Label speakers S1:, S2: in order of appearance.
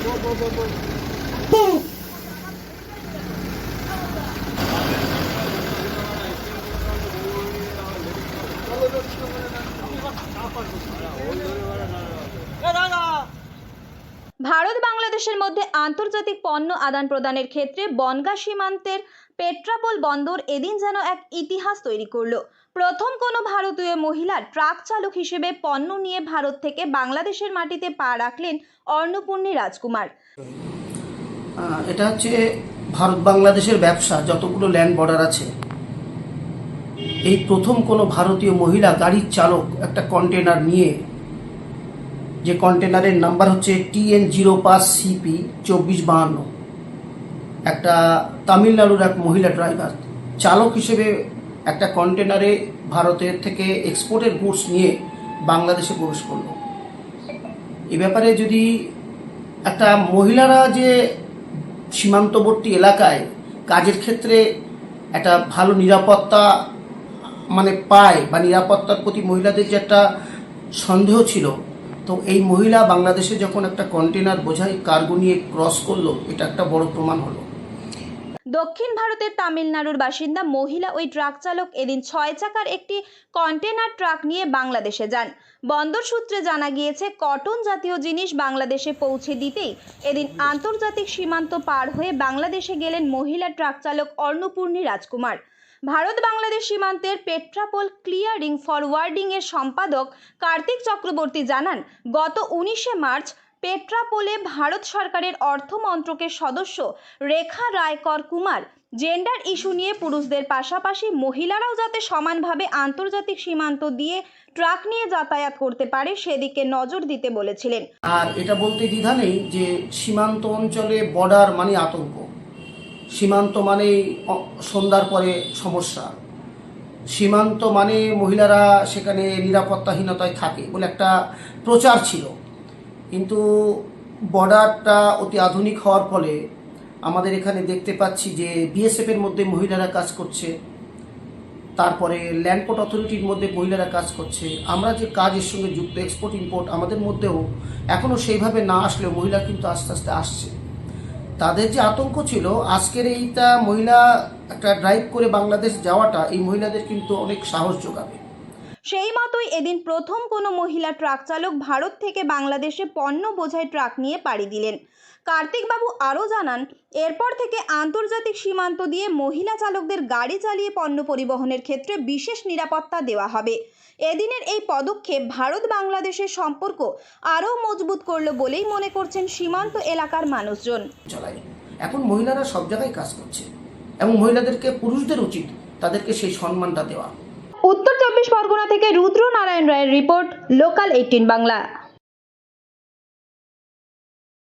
S1: ভারত বাংলাদেশের মধ্যে আন্তর্জাতিক পণ্য আদান প্রদানের ক্ষেত্রে বনগাঁ সীমান্তের পেট্রাপোল বন্দর এদিন যেন এক ইতিহাস তৈরি করলো। প্রথম কোনো ভারতীয় মহিলা ট্রাক চালক হিসেবে পণ্য নিয়ে ভারত থেকে বাংলাদেশের মাটিতে পা রাখলেন অর্ণপূর্ণী রাজকুমার।
S2: এটা হচ্ছে ভারত বাংলাদেশের ব্যবসা, যতগুলো ল্যান্ড বর্ডার আছে, এই প্রথম কোনো ভারতীয় মহিলা গাড়ির চালক একটা কন্টেনার নিয়ে, যে কন্টেনারের নাম্বার হচ্ছে TN05CP 2452, একটা তামিলনাড়ুর এক মহিলা ড্রাইভার চালক হিসেবে একটা কন্টেনারে ভারতের থেকে এক্সপোর্টের গুডস নিয়ে বাংলাদেশে প্রবেশ করলো। এ ব্যাপারে যদি একটা মহিলারা যে সীমান্তবর্তী এলাকায় কাজের ক্ষেত্রে একটা ভালো নিরাপত্তা পায়, বা নিরাপত্তার প্রতি মহিলাদের যে একটা সন্দেহ ছিল, তো এই মহিলা বাংলাদেশে যখন একটা কন্টেনার বোঝাই কার্গো নিয়ে ক্রস করলো, এটা একটা বড় প্রমাণ হলো।
S1: দক্ষিণ ভারতের তামিলনাড়ুর বাসিন্দা মহিলা ওই ট্রাক চালক এদিন 6 চাকার একটি কন্টেনার ট্রাক নিয়ে বাংলাদেশে যান। বন্দর সূত্রে জানা গিয়েছে, কটন জাতীয় জিনিস বাংলাদেশে পৌঁছে দিতেই এদিন আন্তর্জাতিক সীমান্ত পার হয়ে বাংলাদেশে গেলেন মহিলা ট্রাক চালক অর্ণপূর্ণী রাজকুমার। ভারত বাংলাদেশ সীমান্তের পেট্রাপোল ক্লিয়ারিং ফরওয়ার্ডিং এর সম্পাদক কার্তিক চক্রবর্তী জানান, গত 19শে মার্চ পেট্রাপোলে ভারত সরকারের অর্থ মন্ত্রকের সদস্য রেখা রায়কর কুমার জেন্ডার ইস্যু নিয়ে পুরুষদের পাশাপাশি মহিলারাও যাতে সমানভাবে আন্তর্জাতিক সীমান্ত দিয়ে ট্রাক নিয়ে যাতায়াত করতে পারে সেদিকে নজর দিতে বলেছিলেন।
S2: আর এটা বলতে দ্বিধা নেই যে সীমান্ত অঞ্চলে বর্ডার মানে আতঙ্ক, সীমান্ত মানে সন্ধ্যার পরে সমস্যা, সীমান্ত মানে মহিলারা সেখানে নিরাপত্তাহীনতায় থাকে বলে একটা প্রচার ছিল। কিন্তু বর্ডারটা অতি আধুনিক হওয়ার ফলে আমাদের এখানে দেখতে পাচ্ছি যে BSF-এর মধ্যে মহিলারা কাজ করছে, তারপরে ল্যান্ডপোর্ট অথরিটির মধ্যে মহিলারা কাজ করছে। আমরা যে কাজের সঙ্গে যুক্ত এক্সপোর্ট ইম্পোর্ট, আমাদের মধ্যেও এখনও সেইভাবে না আসলেও মহিলা কিন্তু আস্তে আস্তে আসছে। তাদের যে আতঙ্ক ছিল, আজকের এইটা মহিলা একটা ড্রাইভ করে বাংলাদেশ যাওয়াটা এই মহিলাদের কিন্তু অনেক সাহস যোগাবে।
S1: সেই মতোই এদিন প্রথম কোনো মহিলা ট্রাক চালক ভারত থেকে বাংলাদেশে পণ্য বোঝাই ট্রাক নিয়ে পাড়ি দিলেন। কার্তিকবাবু আরও জানান, এরপর থেকে আন্তর্জাতিক সীমান্ত দিয়ে মহিলা চালকদের গাড়ি চালিয়ে পণ্য পরিবহনের ক্ষেত্রে বিশেষ নিরাপত্তা দেওয়া হবে। এদিনের এই পদক্ষেপ ভারত বাংলাদেশের সম্পর্ক আরও মজবুত করলো বলেই মনে করছেন সীমান্ত এলাকার মানুষজন।
S2: এখন মহিলারা সব জায়গায় কাজ করছে এবং মহিলাদেরকে, পুরুষদের উচিত তাদেরকে সেই সম্মানটা দেওয়া।
S1: উত্তর 24 পরগনা থেকে রুদ্র নারায়ণ রায়ের রিপোর্ট, লোকাল 18 বাংলা।